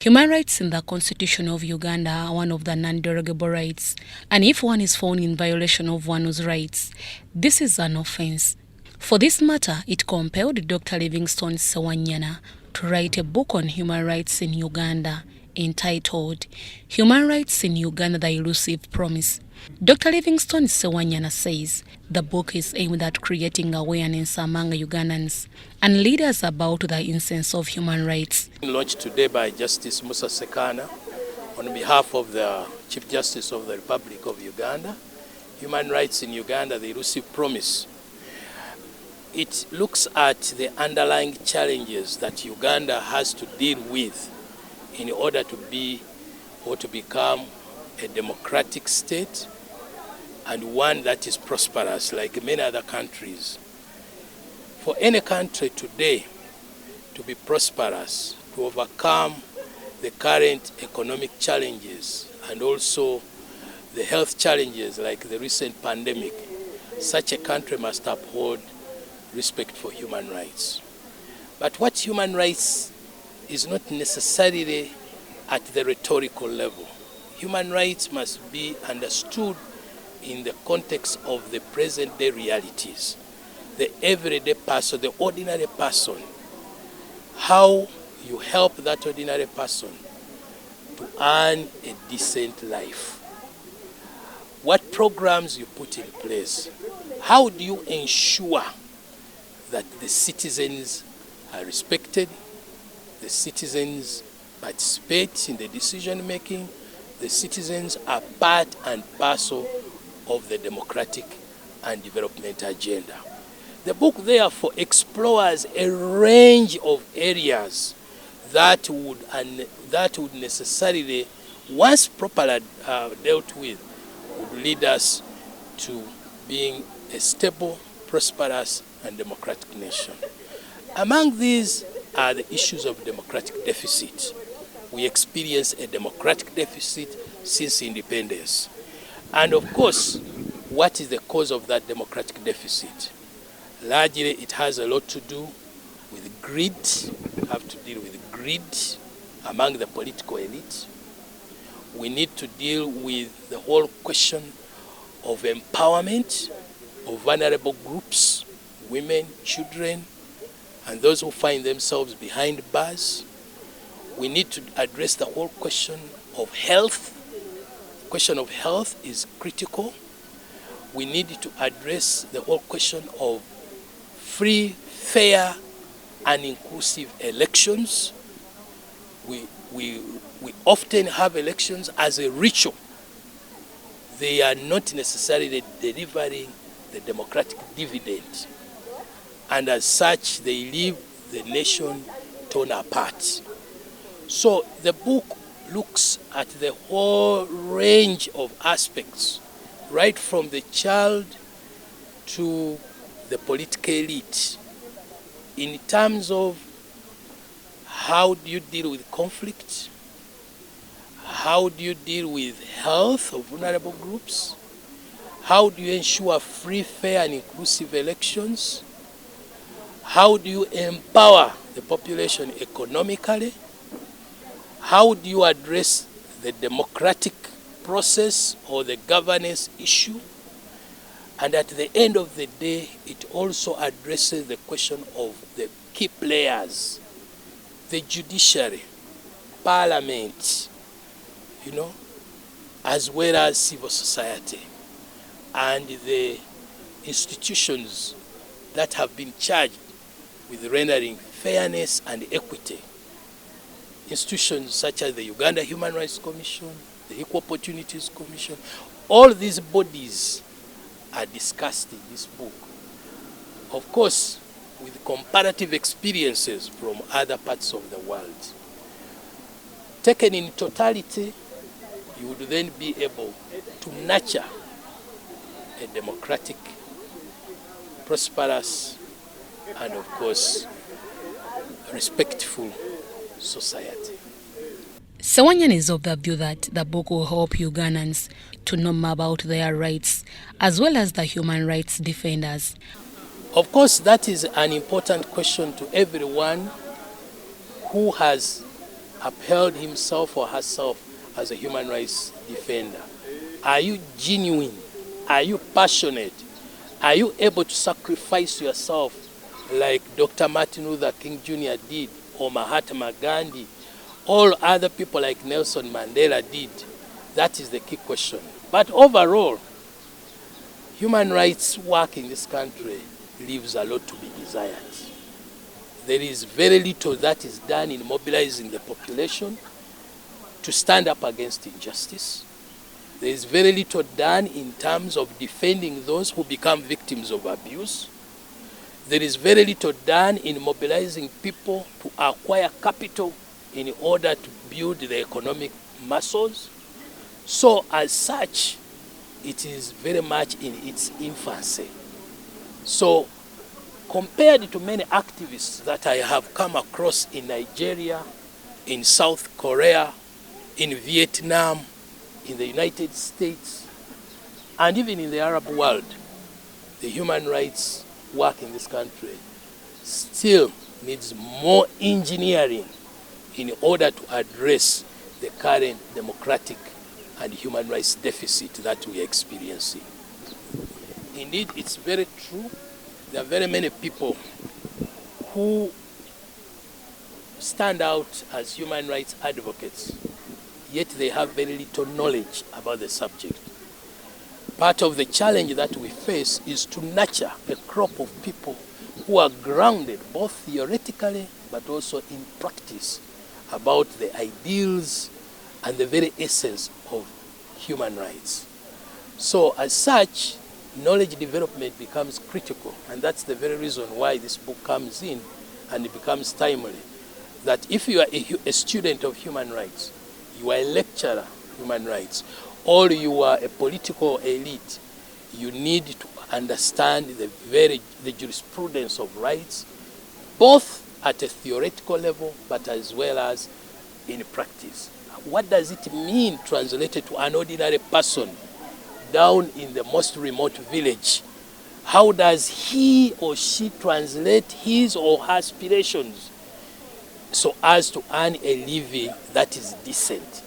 Human rights in the Constitution of Uganda are one of the non-derogable rights, and if one is found in violation of one's rights, this is an offense. For this matter, it compelled Dr Livingstone Ssewanyana to write a book on human rights in Uganda entitled Human Rights in Uganda, the Elusive Promise. Dr Livingstone Ssewanyana says the book is aimed at creating awareness among Ugandans and leaders about the essence of human rights. Launched today by Justice Musa Sekana on behalf of the Chief Justice of the Republic of Uganda, Human Rights in Uganda, the Elusive Promise. It looks at the underlying challenges that Uganda has to deal with in order to be or to become a democratic state and one that is prosperous like many other countries. For any country today to be prosperous, to overcome the current economic challenges and also the health challenges like the recent pandemic, such a country must uphold respect for human rights. But what human rights is not necessarily at the rhetorical level. Human rights must be understood in the context of the present day realities. The everyday person, the ordinary person, how you help that ordinary person to earn a decent life. What programs you put in place. How do you ensure that the citizens are respected, the citizens participate in the decision making, the citizens are part and parcel of the democratic and development agenda. The book therefore explores a range of areas that would necessarily, once properly dealt with, would lead us to being a stable, prosperous and democratic nation. Among these are the issues of democratic deficit. We experience a democratic deficit since independence. And of course, what is the cause of that democratic deficit? Largely, it has a lot to do with greed. We have to deal with greed among the political elite. We need to deal with the whole question of empowerment of vulnerable groups, women, children, and those who find themselves behind bars. We need to address the whole question of health. The question of health is critical. We need to address the whole question of free, fair, and inclusive elections. We often have elections as a ritual. They are not necessarily delivering the democratic dividend. And as such, they leave the nation torn apart. So the book looks at the whole range of aspects, right from the child to the political elite, in terms of how do you deal with conflict, how do you deal with health of vulnerable groups, how do you ensure free, fair and inclusive elections, how do you empower the population economically, how do you address the democratic process or the governance issue, and at the end of the day, it also addresses the question of the key players, the judiciary, parliament, as well as civil society, and the institutions that have been charged with rendering fairness and equity. Institutions such as the Uganda Human Rights Commission, the Equal Opportunities Commission, all these bodies are discussed in this book. Of course, with comparative experiences from other parts of the world. Taken in totality, you would then be able to nurture a democratic, prosperous, and of course, respectful society. Ssewanyana is of the view that the book will help Ugandans to know more about their rights as well as the human rights defenders. Of course, that is an important question to everyone who has upheld himself or herself as a human rights defender? Are you genuine? Are you passionate? Are you able to sacrifice yourself like Dr. Martin Luther King Jr. did, or Mahatma Gandhi, all other people like Nelson Mandela did? That is the key question. But overall, human rights work in this country leaves a lot to be desired. There is very little that is done in mobilizing the population to stand up against injustice. There is very little done in terms of defending those who become victims of abuse. There is very little done in mobilizing people to acquire capital in order to build the economic muscles. So as such, it is very much in its infancy. So compared to many activists that I have come across in Nigeria, in South Korea, in Vietnam, in the United States, and even in the Arab world, the human rights work in this country still needs more engineering in order to address the current democratic and human rights deficit that we are experiencing. Indeed, it's very true. There are very many people who stand out as human rights advocates, yet they have very little knowledge about the subject. Part of the challenge that we face is to nurture a crop of people who are grounded both theoretically but also in practice about the ideals and the very essence of human rights. So as such, knowledge development becomes critical, and that's the very reason why this book comes in and it becomes timely. That if you are a student of human rights, you are a lecturer of human rights, or you are a political elite, you need to understand the jurisprudence of rights, both at a theoretical level but as well as in practice. What does it mean translated to an ordinary person down in the most remote village? How does he or she translate his or her aspirations so as to earn a living that is decent,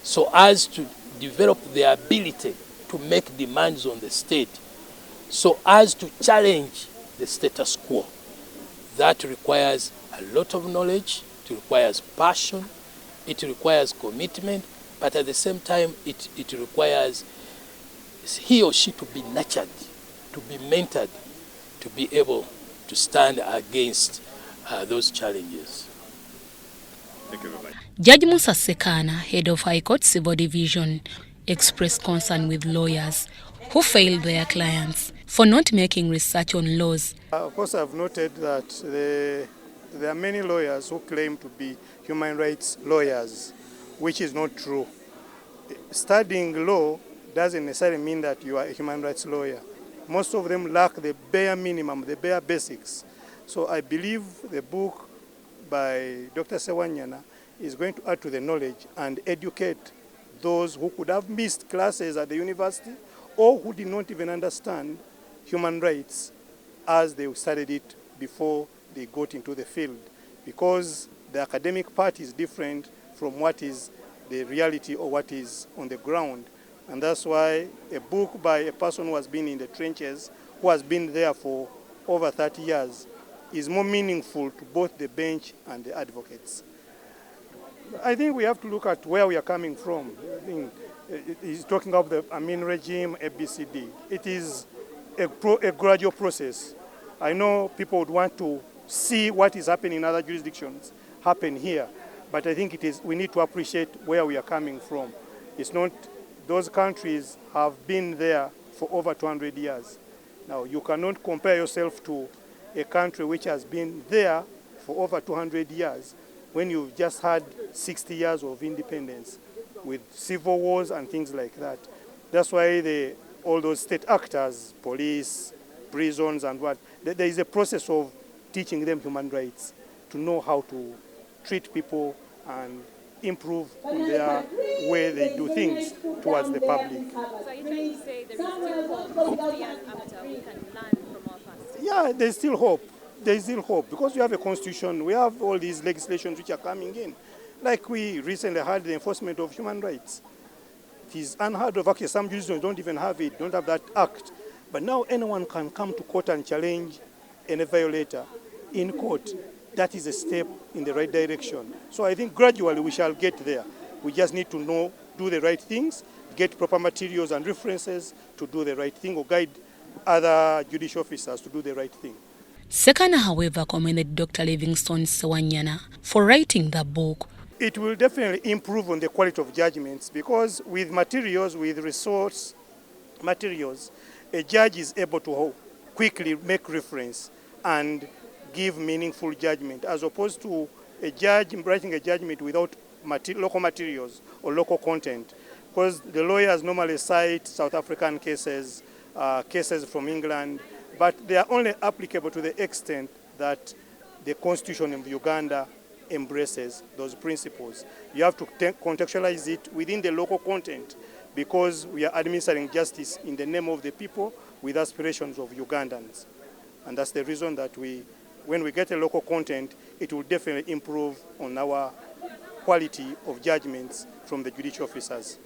so as to develop the ability to make demands on the state, so as to challenge the status quo? That requires a lot of knowledge, it requires passion, it requires commitment, but at the same time it requires he or she to be nurtured, to be mentored, to be able to stand against those challenges. Thank you very much. Judge Musa Ssewanyana, head of High Court Civil Division, expressed concern with lawyers who failed their clients for not making research on laws. Of course, I've noted that there are many lawyers who claim to be human rights lawyers, which is not true. Studying law doesn't necessarily mean that you are a human rights lawyer. Most of them lack the bare minimum, the bare basics. So I believe the book by Dr. Ssewanyana is going to add to the knowledge and educate those who could have missed classes at the university or who did not even understand human rights as they studied it before they got into the field, because the academic part is different from what is the reality or what is on the ground. And that's why a book by a person who has been in the trenches, who has been there for over 30 years, is more meaningful to both the bench and the advocates. I think we have to look at where we are coming from. He's talking about the Amin regime, ABCD. It is a gradual process. I know people would want to see what is happening in other jurisdictions happen here, but I think we need to appreciate where we are coming from. It's not, those countries have been there for over 200 years. Now, you cannot compare yourself to a country which has been there for over 200 years when you've just had 60 years of independence with civil wars and things like that. That's why all those state actors, police, prisons and what, there is a process of teaching them human rights to know how to treat people and improve their way they do things towards the public. So are you trying to say there is still hope 50 years after we can learn from our past? Yeah, there's still hope. There's still hope because we have a constitution, we have all these legislations which are coming in. Like we recently had the enforcement of human rights. It is unheard of. Actually, some jurisdictions don't even have it, don't have that act. But now anyone can come to court and challenge any violator in court. That is a step in the right direction. So I think gradually we shall get there. We just need to know, do the right things, get proper materials and references to do the right thing, or guide other judicial officers to do the right thing. Sekana, however, commended Dr. Livingstone Ssewanyana for writing the book. It will definitely improve on the quality of judgments, because with materials, with resource materials, a judge is able to quickly make reference and give meaningful judgment, as opposed to a judge writing a judgment without local materials or local content, because the lawyers normally cite South African cases, cases from England, but they are only applicable to the extent that the Constitution of Uganda embraces those principles. You have to contextualize it within the local content, because we are administering justice in the name of the people with aspirations of Ugandans. And that's the reason that when we get a local content, it will definitely improve on our quality of judgments from the judicial officers.